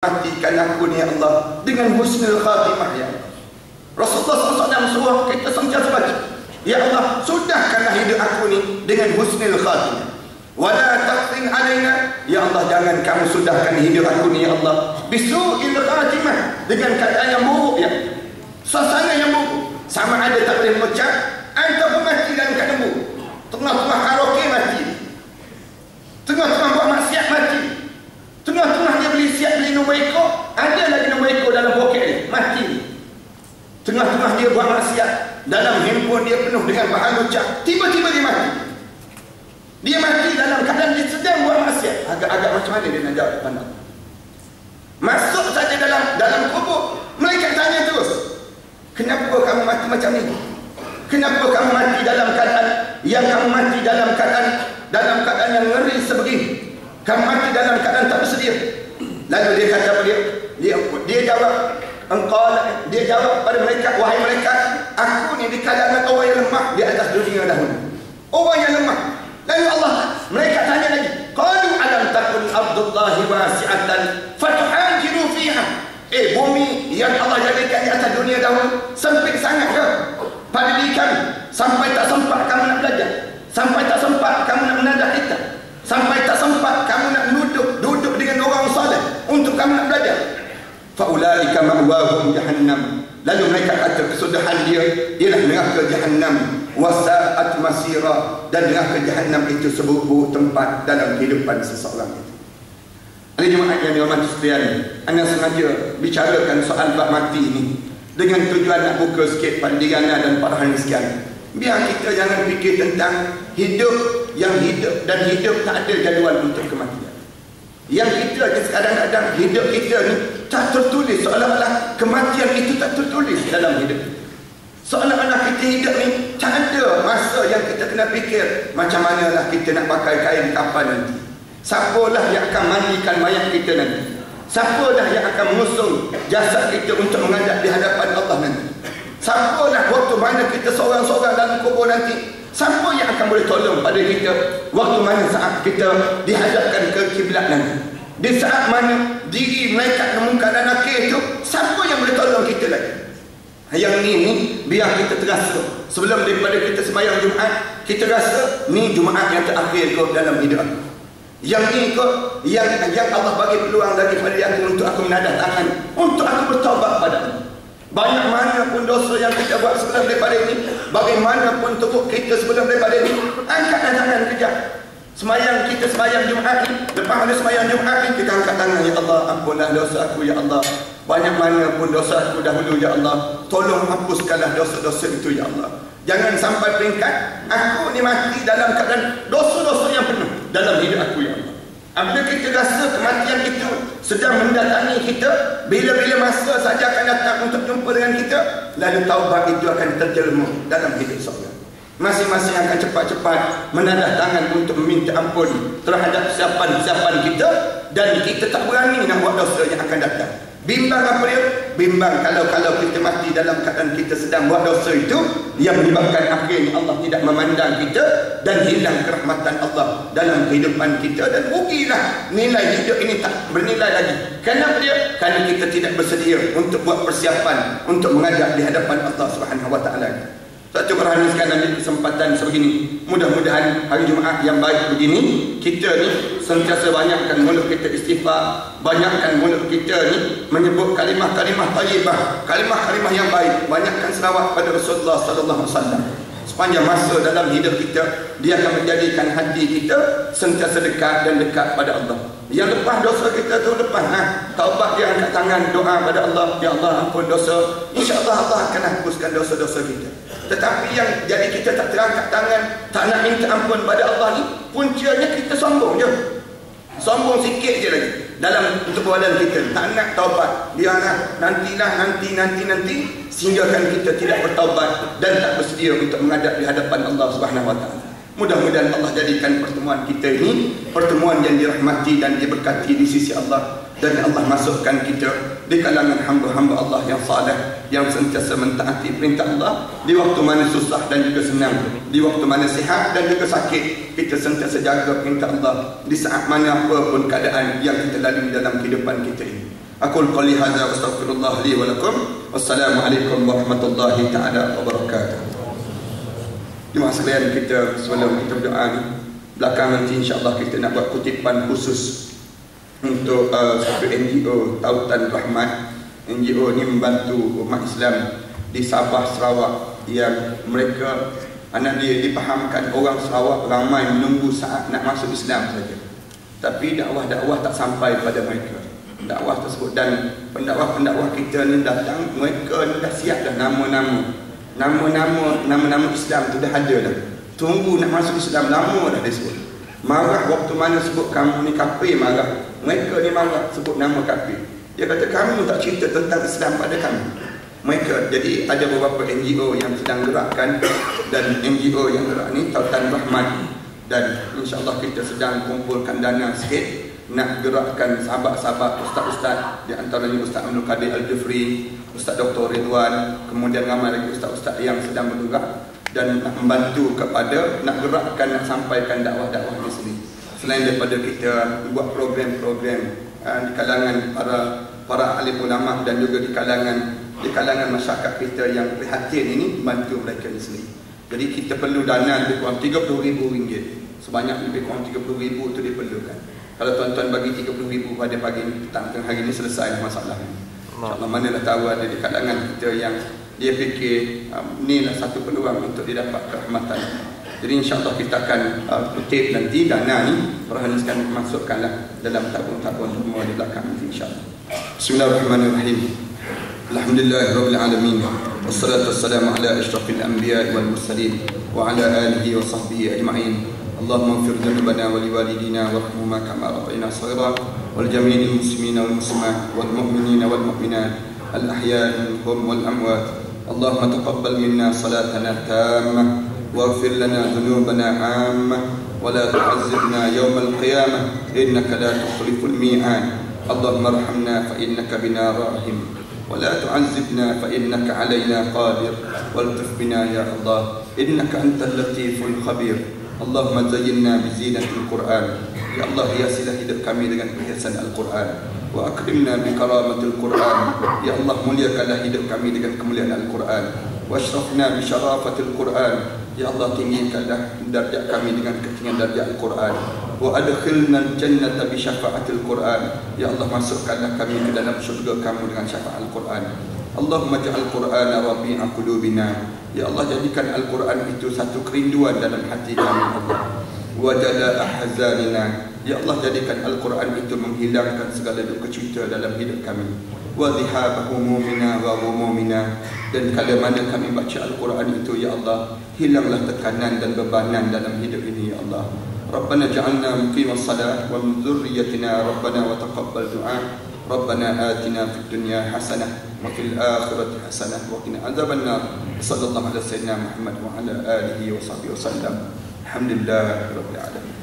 matikan aku ni ya Allah dengan husnul khatimah ya Allah. Rasulullah SAW suruh kita sentiasa baca, ya Allah sudahkanlah hidup aku ni dengan husnul khatimah. Wala taqtin alaina, ya Allah jangan kamu sudahkan hidup aku ni ya Allah bisu'il khatimah, dengan keadaan yang buruk ya, suasana yang buruk. Sama ada tak boleh mengucap ataupun mati dalam keadaan buruk. Tengah-tengah karaoke mati, tengah-tengah buat maksiat mati, tengah-tengah dia beli nombor ekor, ada lagi nombor ekor dalam poket dia, mati. Tengah-tengah dia buat maksiat, dalam handphone dia penuh dengan bahan ucap, tiba-tiba dia mati. Dia mati dalam keadaan dia sedang buat maksiat. Agak-agak macam mana dia nak jawab depan Allah? Masuk saja dalam kubur, mereka tanya terus, kenapa kamu mati macam ni? Kenapa kamu mati dalam keadaan yang kamu mati dalam keadaan yang ngeri sebegini? Kamu mati dalam keadaan tak bersedia. Lalu dia kata apa dia jawab, dia jawab pada mereka, wahai mereka, aku ni di kalangan orang yang lemah di atas dunia dahulu. Orang yang lemah. Lalu mereka tanya lagi, qalu alam takun ardullahi wasi'atan fatuhajiru fiha. Bumi yang Allah jadikan di atas dunia dahulu sempit sangat ke pada diri kami, sampai tak sempat kamu nak belajar, sampai tak sempat kamu nak menadah kita, sampai tak sempat kamu nak duduk dengan orang saleh untuk kamu nak belajar. Faulaika ma'wahum jahannam. Lalu mereka kata kesudahan dia ialah neraka jahannam, wasa'at masira, dan neraka jahannam itu seburuk-buruk tempat dalam kehidupan seseorang itu. Hari Jumaat yang dirahmati sekalian, anda sengaja bicarakan soal bab mati ini dengan tujuan nak buka sikit pada diri anda dan para hadirin sekalian. Biar kita jangan fikir tentang hidup dan hidup tak ada jadual untuk kematian. Yang kita kadang-kadang hidup kita ni tak tertulis, seolah-olah kematian itu tak tertulis dalam hidup. Seolah-olah kita hidup ni tak ada masa yang kita kena fikir macam manalah kita nak pakai kain kapan nanti, siapalah yang akan mandikan mayat kita nanti, siapalah yang akan mengusung jasad kita untuk menghadap di hadapan Allah nanti, siapalah waktu mana kita seorang-seorang dalam kubur nanti, siapa yang akan boleh tolong pada kita waktu mana saat kita dihadapkan ke kiblat nanti, di saat mana diri mereka kemungkaran dan nakir itu, siapa yang boleh tolong kita lagi? Yang ni biar kita terasa sebelum daripada kita sembahyang Jumaat, kita rasa ni Jumaat yang terakhir kot dalam hidup aku. Yang ni kot yang Allah bagi peluang lagi pada aku untuk aku menadah tangan, untuk aku bertaubat pada Allah. Banyak mana pun dosa yang kita buat sebelum daripada ini, bagaimanapun teruk kita sebelum daripada ini, angkatlah tangan kejap. Kita sembahyang Jumaat ni, lepas ada sembahyang Jumaat ni, kita angkat tangan, ya Allah ampunlah dosa aku ya Allah. Banyak mana pun dosa aku dahulu ya Allah, tolong hapuskanlah dosa-dosa itu ya Allah. Jangan sampai peringkat aku ni mati dalam keadaan dosa-dosa yang penuh dalam hidup aku ya Allah. Apabila kita rasa kematian itu sedang mendatangi kita, bila-bila masa saja akan datang untuk jumpa dengan kita, lalu taubat itu akan terjelma dalam hidup seorang. Masing-masing akan cepat-cepat menadah tangan untuk meminta ampun terhadap siapan-siapan kita, dan kita tak berani nak buat dosa yang akan datang. Bimbang apa dia? Bimbang kalau kita mati dalam keadaan kita sedang buat dosa itu, yang menyebabkan akhirnya Allah tidak memandang kita dan hilang kerahmatan Allah dalam kehidupan kita, dan rugilah nilai hidup ini tak bernilai lagi. Kenapa dia? Kerana kita tidak bersedia untuk buat persiapan untuk menghadap di hadapan Allah Subhanahu Wa Taala. Satu perhatikan dalam kesempatan sebegini, mudah-mudahan hari Jumaat yang baik begini, kita ni sentiasa banyakkan mulut kita istighfar, banyakkan mulut kita ni menyebut kalimah-kalimah thayyibah, kalimah-kalimah yang baik, banyakkan selawat pada Rasulullah sallallahu alaihi wasallam. Sepanjang masa dalam hidup kita, dia akan menjadikan hati kita sentiasa dekat dan dekat pada Allah. Yang lepas dosa kita tu lepas taubat, dia angkat tangan doa pada Allah, ya Allah ampun dosa, insya-Allah Allah akan hapuskan dosa-dosa kita. Tetapi yang jadi kita tak terangkat tangan, tak nak minta ampun pada Allah ni, puncanya kita sombong je. Sombong sikit je lagi dalam perbuatan kita, tak nak taubat. Biarlah nanti sehinggakan kita tidak bertaubat dan tak bersedia untuk menghadap di hadapan Allah Subhanahu Wa Taala. Mudah-mudahan Allah jadikan pertemuan kita ini pertemuan yang dirahmati dan diberkati di sisi Allah, dan Allah masukkan kita di kalangan hamba-hamba Allah yang saleh, yang sentiasa mentaati perintah Allah di waktu mana susah dan juga senang, di waktu mana sihat dan juga sakit. Kita sentiasa jaga perintah Allah di saat mana apa pun keadaan yang kita lalui dalam kehidupan kita ini. Aqul qali hadza wa astaghfirullah li wa lakum. Wassalamualaikum warahmatullahi taala wabarakatuh. Jemaah sekalian, kita sebelum kita berdoa ni, belakang nanti insya-Allah kita nak buat kutipan khusus untuk satu NGO Tautan Rahmat. NGO ni membantu umat Islam di Sabah, Sarawak, yang mereka anak dia dipahamkan orang Sarawak ramai menunggu saat nak masuk Islam saja, tapi dakwah-dakwah tak sampai pada mereka, dakwah tersebut. Dan pendakwah-pendakwah kita ni datang, mereka ni dah siap dah nama-nama Islam tu dah ada dah, tunggu nak masuk Islam lama dah dia sebut. Marah waktu mana sebut kamu ni kafir, marah. Mereka ni marah sebut nama kafir. Dia kata kamu tak cerita tentang Islam pada kami. Mereka, jadi ada beberapa NGO yang sedang gerakkan, dan NGO yang gerak ni Tautan Rahmat, dan insya-Allah kita sedang kumpulkan dana sikit nak gerakkan sahabat-sahabat ustaz-ustaz, di antaranya Ustaz Abdul Qadir Al-Jufri, Ustaz Dr. Ridwan, kemudian ramai lagi ustaz-ustaz yang sedang bergerak dan nak membantu kepada nak gerakkan, nak sampaikan dakwah-dakwah ini sendiri. Selain daripada kita buat program-program di kalangan para alim ulama dan juga di kalangan masyarakat kita yang prihatin ini, membantu mereka ini sendiri. Jadi kita perlu dana lebih kurang RM30,000, sebanyak lebih kurang RM30,000 itu diperlukan. Kalau tuan-tuan bagi RM30,000 pada pagi ini, petang hari ini, selesai masalah ini. InsyaAllah, manalah tahu ada di kalangan kita yang dia fikir inilah satu peluang untuk didapat kerahmatan. Jadi insyaAllah kita akan kutip nanti dana ni, perhatikan, masukkanlah dalam tabung-tabung semua di belakang nanti insyaAllah. Bismillahirrahmanirrahim. Alhamdulillahirabbil alamin. Wassalatu wassalamu ala asyrafil anbiya'i wal mursalin wa ala alihi wa sahbihi ajma'in. Allahumma ighfir dzunubana wa liwalidina warhamhuma kama rabbayana shaghira wal jami'il muslimina wal muslimat wal mu'minina wal mu'minat al ahya'i minhum wal amwat. Allahumma taqabbal minna salatana tammah waghfir lana dzunubana 'ammah wa la tu'azzibna yawmal qiyamah innaka la tukhliful mi'ad. Allahumma arhamna fa innaka bina rahim wa la tu'azzibna fa innaka 'alaina qadir waltuf bina ya Allah innaka antal latiful khabir. Allahumma zayyinna bi zinatil Qur'an. Ya Allah, hiasilah hidup kami dengan perhiasan Al-Quran. Wa akrimna bi karamatil Qur'an. Ya Allah, muliakanlah hidup kami dengan kemuliaan Al-Quran. Wa ashrafna bi syarafatil Qur'an. Ya Allah, tinggikanlah darjat kami dengan ketinggian darjat Al-Quran. Wa adkhilna al-jannata bi syafa'atil Qur'an. Ya Allah, masukkanlah kami ke dalam syurga kamu dengan syafaat Al-Quran. Allahumma ja'al Qur'ana rabi'a qulubina. Ya Allah, jadikan Al-Quran itu satu kerinduan dalam hati kami Allah. Wa jala'a ahzanina. Ya Allah, jadikan Al-Quran itu menghilangkan segala duka cita dalam hidup kami. Wa dhihaba humumina wa humumina. Dan kala mana kami baca Al-Quran itu ya Allah, hilanglah tekanan dan bebanan dalam hidup ini ya Allah. Rabbana ja'alna muqimas salat wa min dhurriyyatina rabbana wa taqabbal du'a. ربنا آتنا في الدنيا حسنة وفي الآخرة حسنة وقنا عذاب النار. صلى الله على سيدنا محمد وعلى آله وصحبه وسلم. الحمد لله رب العالمين.